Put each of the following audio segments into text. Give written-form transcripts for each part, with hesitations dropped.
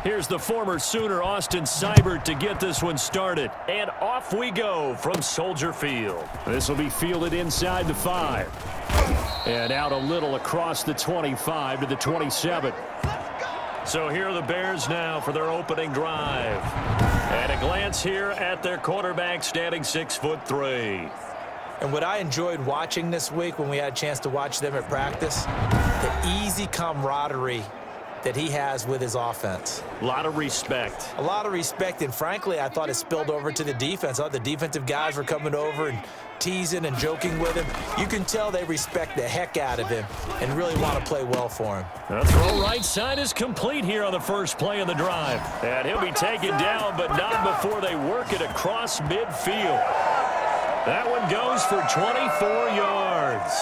Here's the former Sooner, Austin Seibert, to get this one started. And off we go from Soldier Field. This will be fielded inside the 5. And out a little across the 25 to the 27. So here are the Bears now for their opening drive. And a glance here at their quarterback, standing 6'3". And what I enjoyed watching this week when we had a chance to watch them at practice, the easy camaraderie that he has with his offense. A lot of respect. A lot of respect, and frankly, I thought it spilled over to the defense. I thought the defensive guys were coming over and teasing and joking with him. You can tell they respect the heck out of him and really want to play well for him. The throw right side is complete here on the first play of the drive. And he'll be taken down, but not before they work it across midfield. That one goes for 24 yards.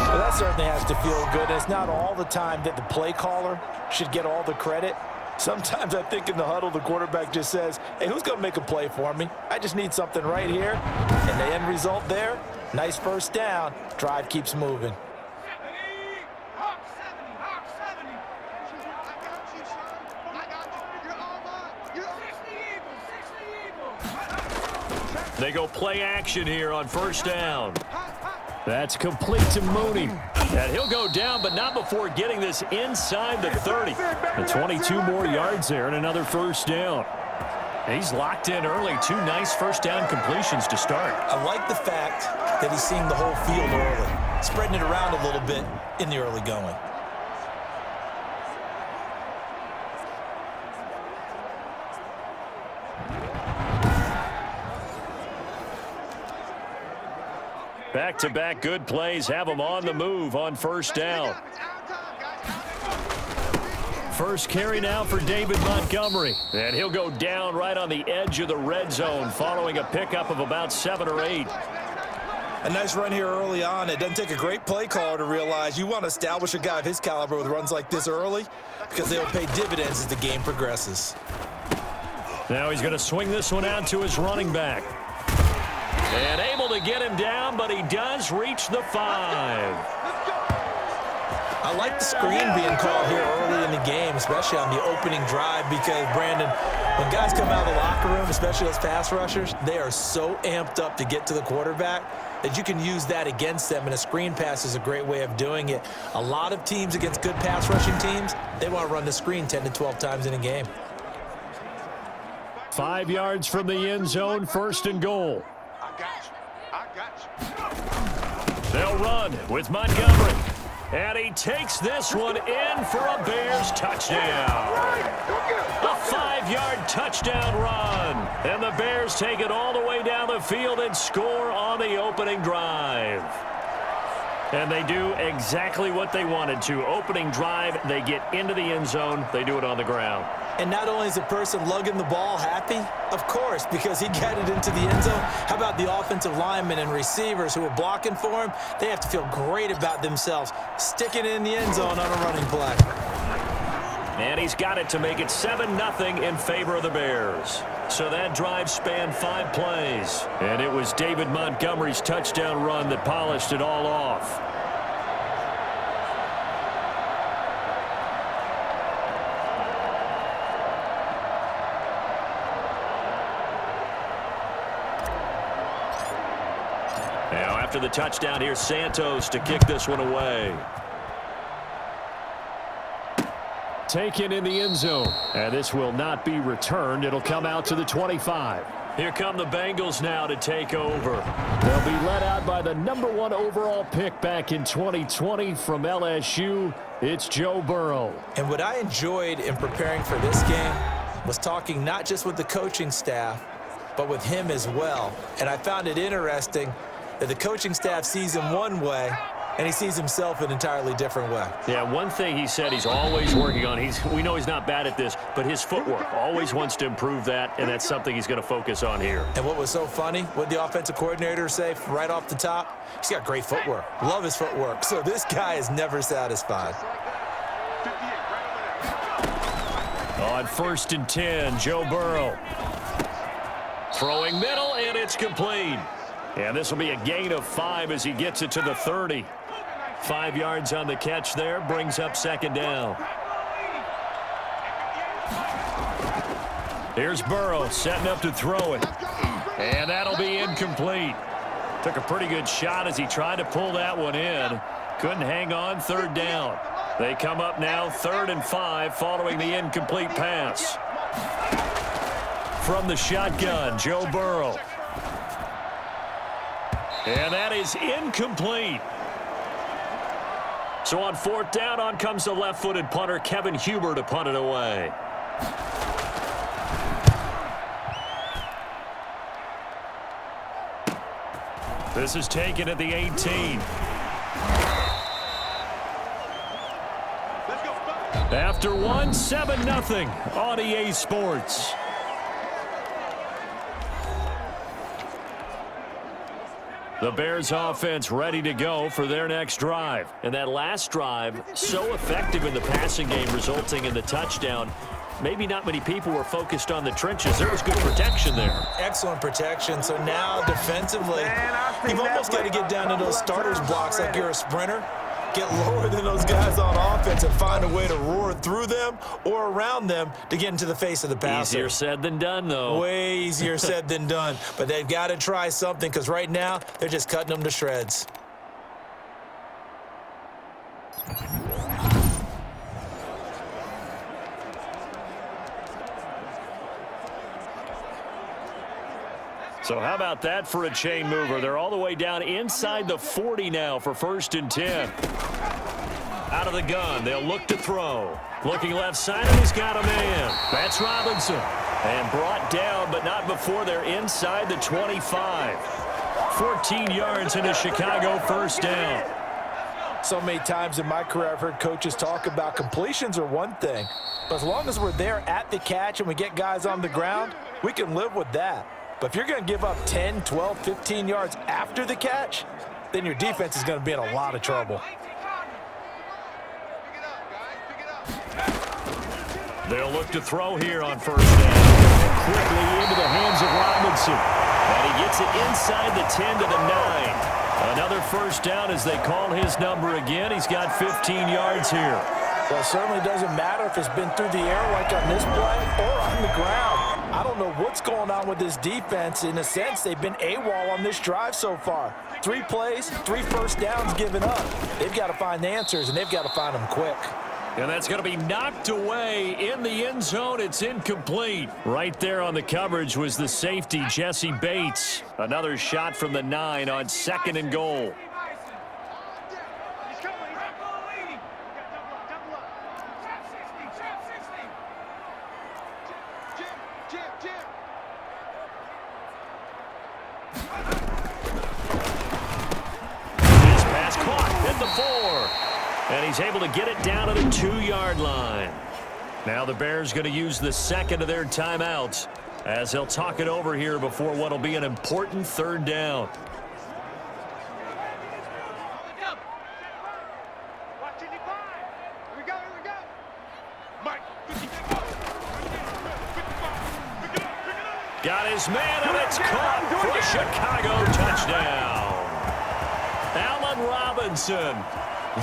Well, that certainly has to feel good. It's not all the time that the play caller should get all the credit. Sometimes I think in the huddle, the quarterback just says, hey, who's going to make a play for me? I just need something right here. And the end result there, nice first down. Drive keeps moving. They go play action here on first down. That's complete to Mooney. And he'll go down, but not before getting this inside the 30. And 22 more yards there and another first down. He's locked in early. 2 nice first down completions to start. I like the fact that he's seeing the whole field early, spreading it around a little bit in the early going. Back-to-back good plays have them on the move on first down. First carry now for David Montgomery. And he'll go down right on the edge of the red zone following a pickup of about 7 or 8. A nice run here early on. It doesn't take a great play caller to realize you want to establish a guy of his caliber with runs like this early because they'll pay dividends as the game progresses. Now he's going to swing this one out to his running back. And able to get him down, but he does reach the 5. I like the screen being called here early in the game, especially on the opening drive, because, Brandon, when guys come out of the locker room, especially those pass rushers, they are so amped up to get to the quarterback that you can use that against them, and a screen pass is a great way of doing it. A lot of teams against good pass rushing teams, they want to run the screen 10 to 12 times in a game. 5 yards from the end zone, first and goal. They'll run with Montgomery. And he takes this one in for a Bears touchdown. A 5-yard touchdown run. And the Bears take it all the way down the field and score on the opening drive. And they do exactly what they wanted to. Opening drive, they get into the end zone. They do it on the ground. And not only is the person lugging the ball happy, of course, because he got it into the end zone. How about the offensive linemen and receivers who are blocking for him? They have to feel great about themselves, sticking it in the end zone on a running play. And he's got it to make it 7-0 in favor of the Bears. So that drive spanned 5 plays. And it was David Montgomery's touchdown run that polished it all off. Now after the touchdown, here's Santos to kick this one away. Taken in the end zone. And this will not be returned. It'll come out to the 25. Here come the Bengals now to take over. They'll be led out by the #1 overall pick back in 2020 from LSU. It's Joe Burrow. And what I enjoyed in preparing for this game was talking not just with the coaching staff, but with him as well. And I found it interesting that the coaching staff sees him one way, and he sees himself an entirely different way. Yeah, one thing he said he's always working on, we know he's not bad at this, but his footwork, always wants to improve that, and that's something he's going to focus on here. And what was so funny, what the offensive coordinator say right off the top? He's got great footwork. Love his footwork. So this guy is never satisfied. On 1st and 10, Joe Burrow. Throwing middle, and it's complete. And this will be a gain of 5 as he gets it to the 30. 5 yards on the catch there, brings up 2nd down. Here's Burrow setting up to throw it. And that'll be incomplete. Took a pretty good shot as he tried to pull that one in. Couldn't hang on, third down. They come up now 3rd and 5 following the incomplete pass. From the shotgun, Joe Burrow. And that is incomplete. So on 4th down, on comes the left-footed punter, Kevin Huber, to punt it away. This is taken at the 18. After one, 7-0 on EA Sports. The Bears offense ready to go for their next drive. And that last drive, so effective in the passing game, resulting in the touchdown. Maybe not many people were focused on the trenches. There was good protection there. Excellent protection. So now defensively, you've almost got to get down to those starters blocks like you're a sprinter. Get lower than those guys on offense and find a way to roar through them or around them to get into the face of the passer. Easier said than done, though. Way easier said than done. But they've got to try something because right now they're just cutting them to shreds. So how about that for a chain mover? They're all the way down inside the 40 now for 1st and 10. Out of the gun, they'll look to throw. Looking left side, and he's got a man. That's Robinson. And brought down, but not before they're inside the 25. 14 yards in a Chicago 1st down. So many times in my career I've heard coaches talk about completions are one thing. But as long as we're there at the catch and we get guys on the ground, we can live with that. But if you're going to give up 10, 12, 15 yards after the catch, then your defense is going to be in a lot of trouble. They'll look to throw here on 1st down. Quickly into the hands of Robinson. And he gets it inside the 10 to the 9. Another 1st down as they call his number again. He's got 15 yards here. Well, it certainly doesn't matter if it's been through the air like on this play or on the ground. I don't know what's going on with this defense. In a sense, they've been AWOL on this drive so far. 3 plays, 3 1st downs given up. They've got to find the answers, and they've got to find them quick. And that's going to be knocked away in the end zone. It's incomplete. Right there on the coverage was the safety, Jesse Bates. Another shot from the 9 on 2nd and goal. And he's able to get it down to the 2-yard line. Now the Bears going to use the 2nd of their timeouts as they'll talk it over here before what will be an important 3rd down. Got his man, and it's caught for a Chicago touchdown. Allen Robinson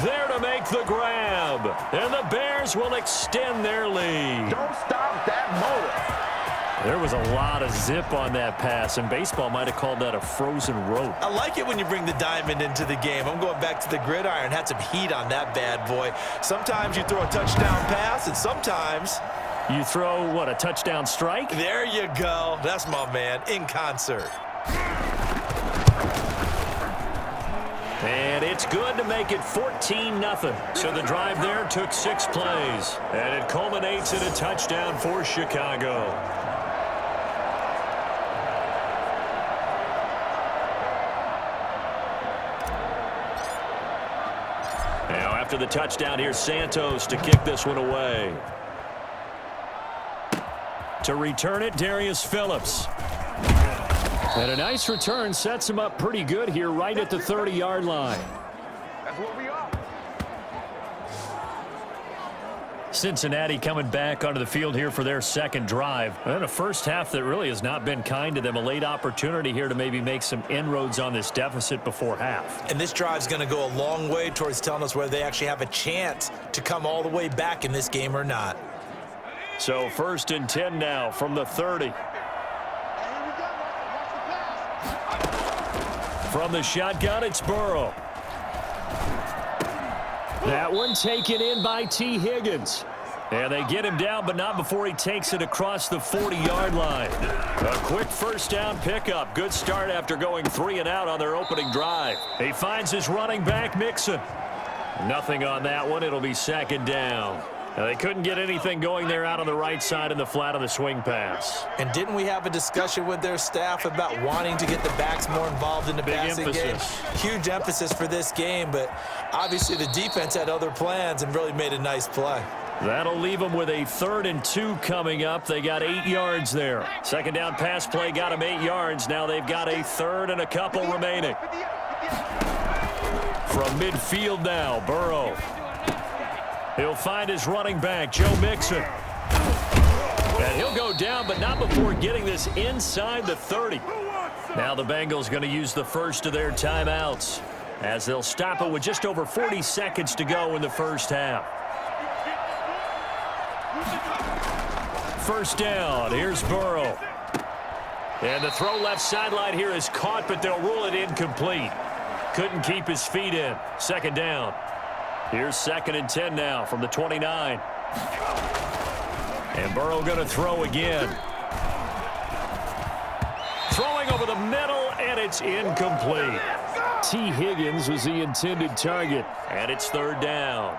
there to make the grab, and the Bears will extend their lead. Don't stop that motor. There was a lot of zip on that pass, and baseball might have called that a frozen rope. I like it when you bring the diamond into the game. I'm going back to the gridiron. Had some heat on that bad boy. Sometimes you throw a touchdown pass, and sometimes you throw, what, a touchdown strike? There you go. That's my man, in concert. And it's good to make it 14-0. So the drive there took 6 plays. And it culminates in a touchdown for Chicago. Now after the touchdown, here's Santos to kick this one away. To return it, Darius Phillips. And a nice return sets him up pretty good here right at the 30-yard line. That's what we are. Cincinnati coming back onto the field here for their 2nd drive. And a first half that really has not been kind to them. A late opportunity here to maybe make some inroads on this deficit before half. And this drive's going to go a long way towards telling us whether they actually have a chance to come all the way back in this game or not. So 1st and 10 now from the 30. From the shotgun, it's Burrow. That one taken in by T. Higgins. And they get him down, but not before he takes it across the 40-yard line. A quick first down pickup. Good start after going 3 and out on their opening drive. He finds his running back, Mixon. Nothing on that one. It'll be 2nd down. Now, they couldn't get anything going there out on the right side in the flat of the swing pass. And didn't we have a discussion with their staff about wanting to get the backs more involved in the passing game? Huge emphasis for this game, but obviously the defense had other plans and really made a nice play. That'll leave them with a 3rd and 2 coming up. They got 8 yards there. 2nd down pass play got them 8 yards. Now they've got a 3rd and a couple remaining. From midfield now, Burrow. He'll find his running back, Joe Mixon. And he'll go down, but not before getting this inside the 30. Now the Bengals going to use the first of their timeouts as they'll stop it with just over 40 seconds to go in the first half. 1st down. Here's Burrow. And the throw left sideline here is caught, but they'll rule it incomplete. Couldn't keep his feet in. 2nd down. Here's 2nd and 10 now from the 29. And Burrow going to throw again. Throwing over the middle, and it's incomplete. T. Higgins was the intended target, and it's 3rd down.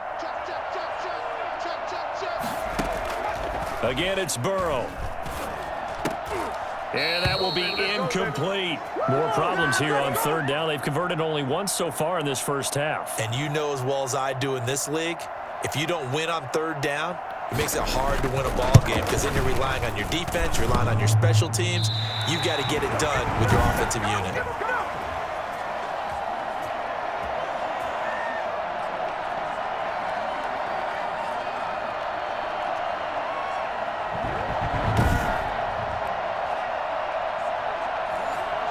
Again, it's Burrow. And that will be incomplete. More problems here on 3rd down. They've converted only once so far in this first half. And you know as well as I do in this league, if you don't win on 3rd down, it makes it hard to win a ball game because then you're relying on your defense, you're relying on your special teams. You've got to get it done with your offensive unit.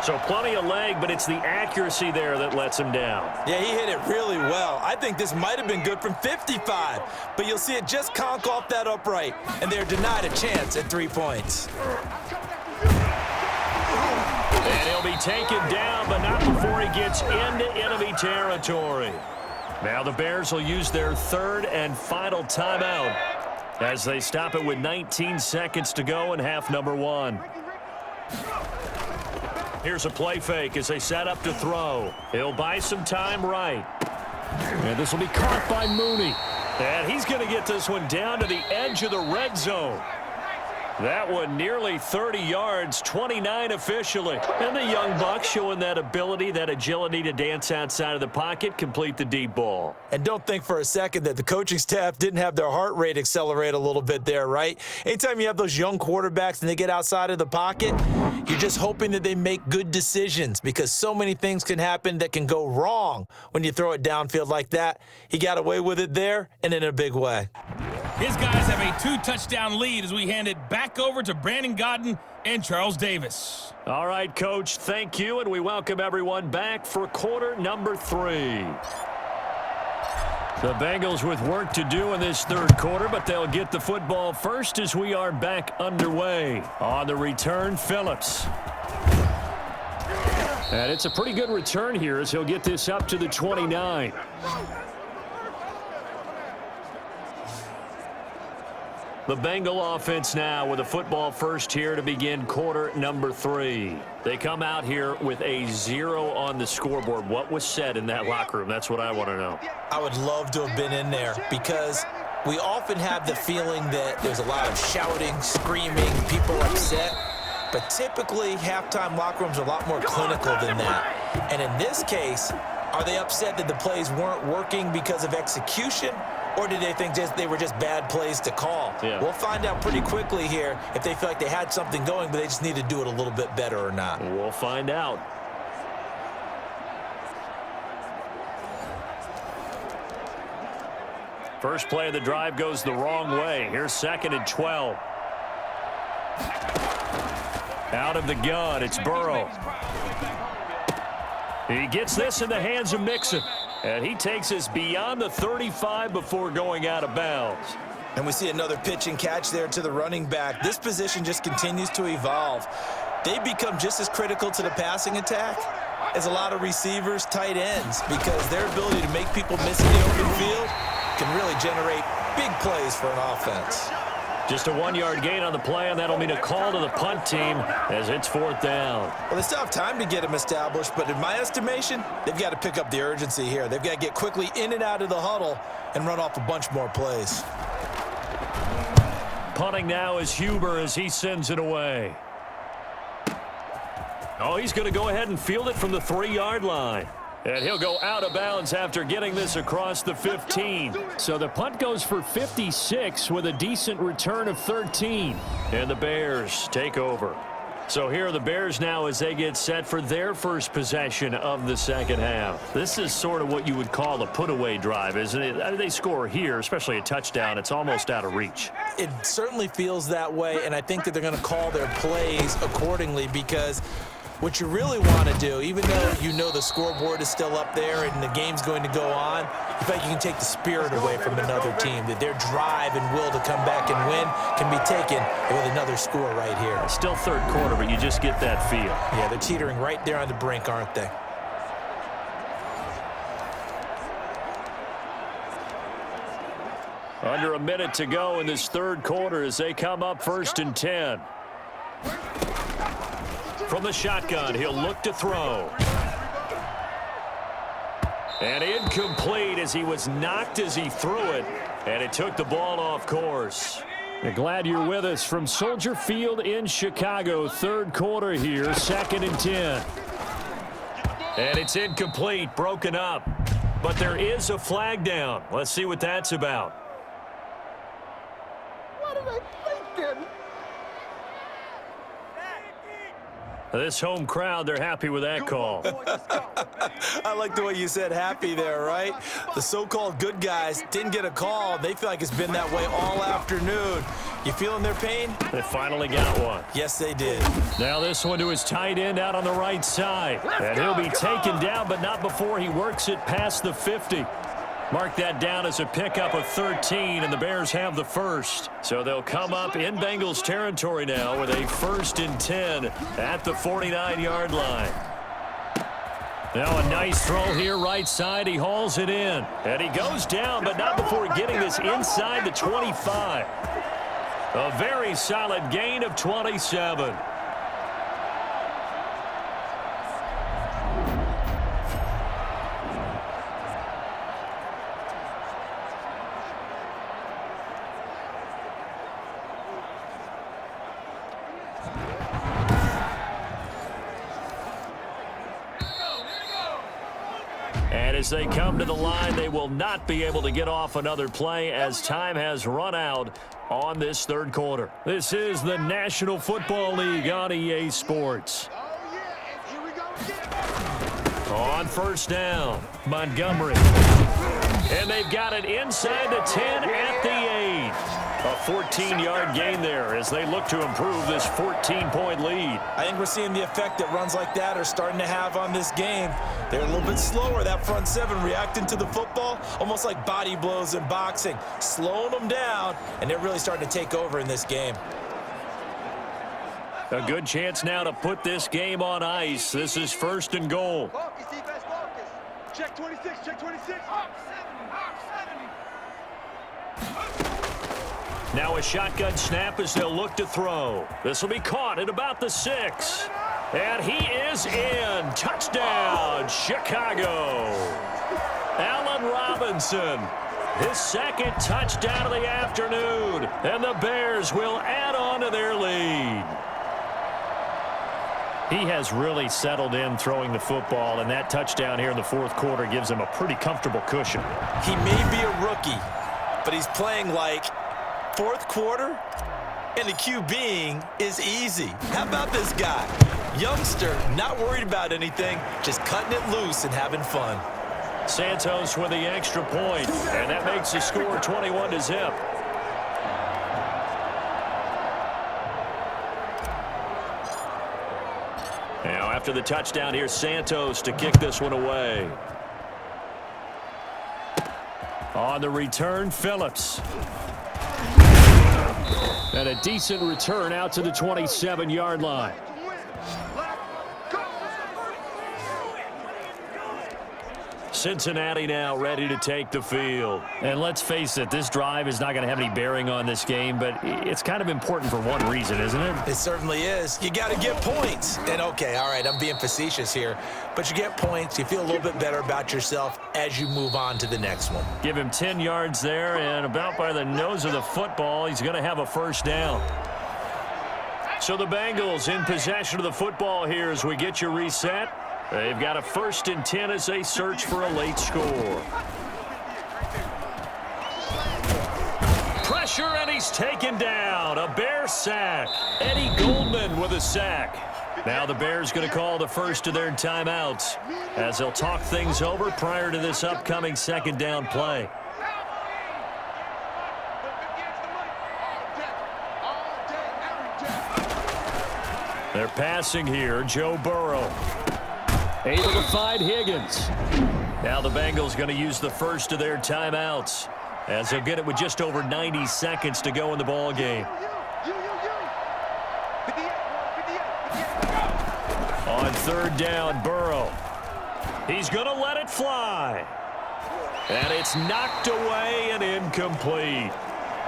So plenty of leg, but it's the accuracy there that lets him down. Yeah, he hit it really well. I think this might have been good from 55, but you'll see it just conk off that upright, and they're denied a chance at 3 points. And he'll be taken down, but not before he gets into enemy territory. Now the Bears will use their 3rd and final timeout as they stop it with 19 seconds to go in half number 1. Here's a play fake as they set up to throw. He'll buy some time right. And this will be caught by Mooney. And he's going to get this one down to the edge of the red zone. That one nearly 30 yards, 29 officially. And the young buck showing that ability, that agility to dance outside of the pocket, complete the deep ball. And don't think for a second that the coaching staff didn't have their heart rate accelerate a little bit there, right? Anytime you have those young quarterbacks and they get outside of the pocket, you're just hoping that they make good decisions because so many things can happen that can go wrong when you throw it downfield like that. He got away with it there and in a big way. His guys have a 2-touchdown lead as we hand it back over to Brandon Godden and Charles Davis. All right, Coach, thank you, and we welcome everyone back for quarter number 3. The Bengals with work to do in this 3rd quarter, but they'll get the football first as we are back underway. On the return, Phillips. And it's a pretty good return here as he'll get this up to the 29. The Bengal offense now with a football first here to begin quarter number 3. They come out here with a 0 on the scoreboard. What was said in that locker room? That's what I want to know. I would love to have been in there because we often have the feeling that there's a lot of shouting, screaming, people upset. But typically, halftime locker rooms are a lot more clinical than that. And in this case, are they upset that the plays weren't working because of execution? Or did they think they were just bad plays to call? Yeah. We'll find out pretty quickly here if they feel like they had something going, but they just need to do it a little bit better or not. We'll find out. First play of the drive goes the wrong way. Here's 2nd and 12. Out of the gun, it's Burrow. He gets this in the hands of Mixon. And he takes us beyond the 35 before going out of bounds. And we see another pitch and catch there to the running back. This position just continues to evolve. They become just as critical to the passing attack as a lot of receivers, tight ends, because their ability to make people miss in the open field can really generate big plays for an offense. Just a 1-yard gain on the play, and that'll mean a call to the punt team as it's 4th down. Well, they still have time to get him established, but in my estimation, they've got to pick up the urgency here. They've got to get quickly in and out of the huddle and run off a bunch more plays. Punting now is Huber as he sends it away. Oh, he's going to go ahead and field it from the 3-yard line. And he'll go out of bounds after getting this across the 15. So the punt goes for 56 with a decent return of 13. And the Bears take over. So here are the Bears now as they get set for their first possession of the second half. This is sort of what you would call a put-away drive, isn't it? They score here, especially a touchdown. It's almost out of reach. It certainly feels that way, and I think that they're going to call their plays accordingly, because what you really want to do, even though you know the scoreboard is still up there and the game's going to go on, you feel like you can take the spirit away from another team, that their drive and will to come back and win can be taken with another score right here. Still third quarter, but you just get that feel. Yeah, they're teetering right there on the brink, aren't they? Under a minute to go in this third quarter as they come up 1st and 10. From the shotgun, he'll look to throw. And incomplete as he was knocked as he threw it, and it took the ball off course. We're glad you're with us from Soldier Field in Chicago. Third quarter here, 2nd and 10. And it's incomplete, broken up. But there is a flag down. Let's see what that's about. What are they thinking? This home crowd, they're happy with that call. I like the way you said happy there, right? The so-called good guys didn't get a call. They feel like it's been that way all afternoon. You feeling their pain? They finally got one. Yes, they did. Now this one to his tight end out on the right side. And he'll be taken down, but not before he works it past the 50. Mark that down as a pickup of 13, and the Bears have the first. So they'll come up in Bengals territory now with a 1st and 10 at the 49-yard line. Now a nice throw here right side. He hauls it in. And he goes down, but not before getting this inside the 25. A very solid gain of 27. And as they come to the line, they will not be able to get off another play as time has run out on this third quarter. This is the National Football League on EA Sports. On 1st down, Montgomery. And they've got it inside the 10 at the 8. A 14-yard gain there as they look to improve this 14-point lead. I think we're seeing the effect that runs like that are starting to have on this game. They're a little bit slower, that front seven, reacting to the football, almost like body blows in boxing, slowing them down, and they're really starting to take over in this game. A good chance now to put this game on ice. This is 1st and goal. Focus, defense, focus. Check 26, check 26. Now a shotgun snap as they'll look to throw. This will be caught at about the 6. And he is in. Touchdown, Chicago. Allen Robinson, his 2nd touchdown of the afternoon. And the Bears will add on to their lead. He has really settled in throwing the football, and that touchdown here in the 4th quarter gives him a pretty comfortable cushion. He may be a rookie, but he's playing like 4th quarter, and the QBing is easy. How about this guy? Youngster, not worried about anything, just cutting it loose and having fun. Santos with the extra point, and that makes the score 21-0. Now after the touchdown, here's Santos to kick this one away. On the return, Phillips. And a decent return out to the 27-yard line. Cincinnati now ready to take the field. And let's face it, this drive is not going to have any bearing on this game, but it's kind of important for one reason, isn't it? It certainly is. You got to get points. And okay, all right, I'm being facetious here, but you get points, you feel a little bit better about yourself as you move on to the next one. Give him 10 yards there, and about by the nose of the football, he's going to have a first down. So the Bengals in possession of the football here as we get you reset. They've got a 1st and 10 as they search for a late score. Pressure, and he's taken down. A Bear sack. Eddie Goldman with a sack. Now the Bears going to call the first of their timeouts as they'll talk things over prior to this upcoming 2nd down play. They're passing here. Joe Burrow. Able to find Higgins. Now the Bengals going to use the first of their timeouts as they'll get it with just over 90 seconds to go in the ball game. On 3rd down, Burrow. He's going to let it fly. And it's knocked away and incomplete.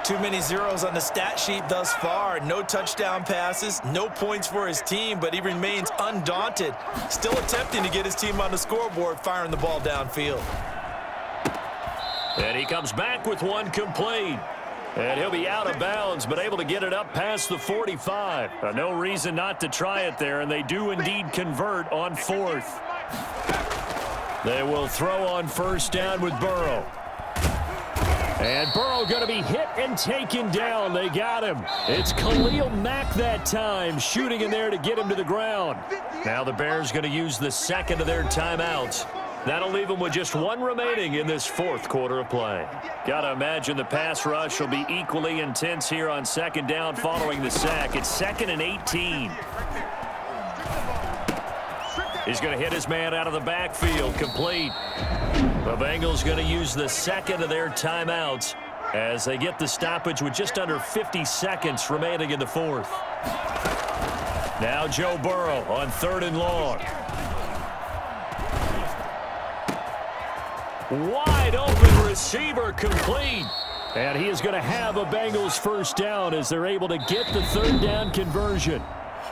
Too many zeros on the stat sheet thus far. No touchdown passes, no points for his team, but he remains undaunted. Still attempting to get his team on the scoreboard, firing the ball downfield. And he comes back with one complete. And he'll be out of bounds, but able to get it up past the 45. No reason not to try it there, and they do indeed convert on 4th. They will throw on 1st down with Burrow. And Burrow going to be hit and taken down. They got him. It's Khalil Mack that time, shooting in there to get him to the ground. Now the Bears going to use the 2nd of their timeouts. That'll leave them with just one remaining in this 4th quarter of play. Got to imagine the pass rush will be equally intense here on 2nd down following the sack. It's 2nd and 18. He's going to hit his man out of the backfield, complete. The Bengals going to use the 2nd of their timeouts as they get the stoppage with just under 50 seconds remaining in the 4th. Now Joe Burrow on 3rd and long. Wide open receiver, complete. And he is going to have a Bengals first down as they're able to get the 3rd down conversion.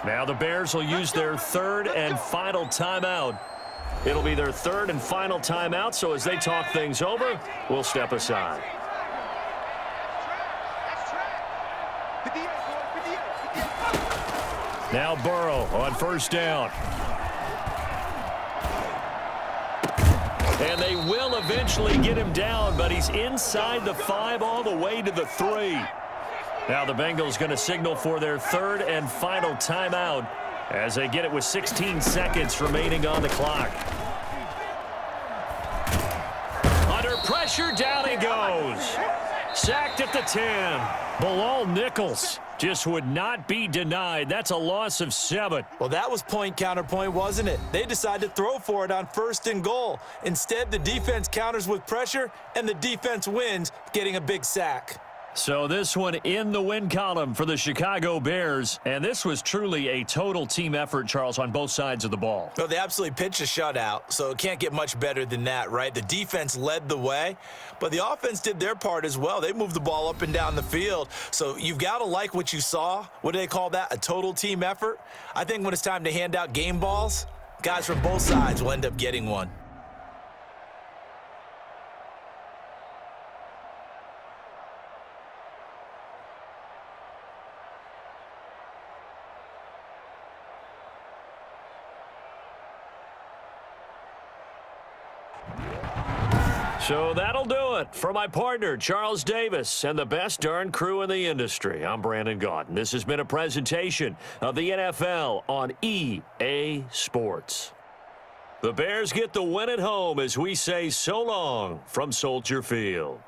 Now the Bears will use their 3rd and final timeout. It'll be their 3rd and final timeout, so as they talk things over, we'll step aside. Now Burrow on 1st down. And they will eventually get him down, but he's inside the 5 all the way to the 3. Now the Bengals going to signal for their 3rd and final timeout as they get it with 16 seconds remaining on the clock. Under pressure, down he goes. Sacked at the 10. Bilal Nichols just would not be denied. That's a loss of 7. Well, that was point counterpoint, wasn't it? They decided to throw for it on 1st and goal. Instead, the defense counters with pressure, and the defense wins, getting a big sack. So this one in the win column for the Chicago Bears. And this was truly a total team effort, Charles, on both sides of the ball. Well, they absolutely pitched a shutout, so it can't get much better than that, right? The defense led the way, but the offense did their part as well. They moved the ball up and down the field. So you've got to like what you saw. What do they call that? A total team effort? I think when it's time to hand out game balls, guys from both sides will end up getting one. So that'll do it for my partner, Charles Davis, and the best darn crew in the industry. I'm Brandon Gaudin. This has been a presentation of the NFL on EA Sports. The Bears get the win at home as we say so long from Soldier Field.